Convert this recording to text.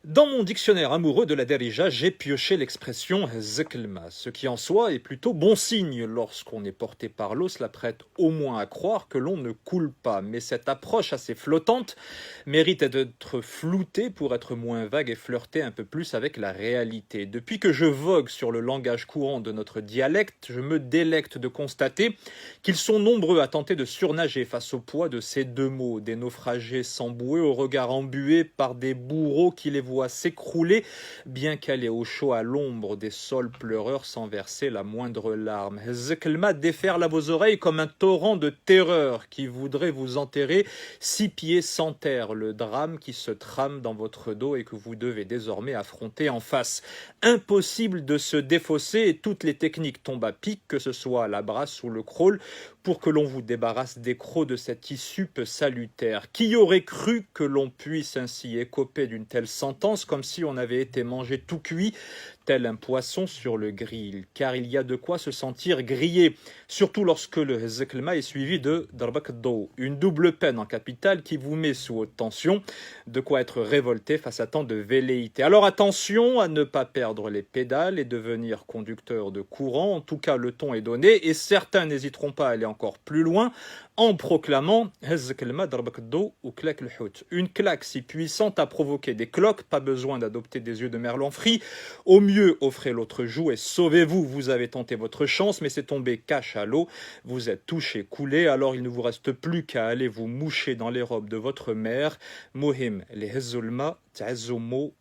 Dans mon dictionnaire amoureux de la Darija, j'ai pioché l'expression zeklma, ce qui en soi est plutôt bon signe. Lorsqu'on est porté par l'eau, cela prête au moins à croire que l'on ne coule pas. Mais cette approche assez flottante mérite d'être floutée pour être moins vague et flirter un peu plus avec la réalité. Depuis que je vogue sur le langage courant de notre dialecte, je me délecte de constater qu'ils sont nombreux à tenter de surnager face au poids de ces deux mots, des naufragés sans bouée au regard embué par des bourreaux qui les voient s'écrouler, bien calés au chaud à l'ombre des sols pleureurs sans verser la moindre larme. Zekelma déferle à vos oreilles comme un torrent de terreur qui voudrait vous enterrer 6 pieds sans terre, le drame qui se trame dans votre dos et que vous devez désormais affronter en face. Impossible de se défausser et toutes les techniques tombent à pic, que ce soit la brasse ou le crawl, pour que l'on vous débarrasse des crocs de cette issue peu salutaire. Qui aurait cru que l'on puisse ainsi écoper d'une telle sentence, comme si on avait été mangé tout cuit, tel un poisson sur le grill, car il y a de quoi se sentir grillé, surtout lorsque le zeklma est suivi de darbak do, une double peine en capitale qui vous met sous haute tension, de quoi être révolté face à tant de velléité. Alors attention à ne pas perdre les pédales et devenir conducteur de courant, en tout cas le ton est donné, et certains n'hésiteront pas à aller encore plus loin en proclamant une claque si puissante à provoquer des cloques, pas besoin d'adopter des yeux de merlan frit, au mieux offrez l'autre joue et sauvez-vous, vous avez tenté votre chance mais c'est tombé cache à l'eau, vous êtes touché, coulé, alors il ne vous reste plus qu'à aller vous moucher dans les robes de votre mère. Mohim, les hezulma, ta'azumo,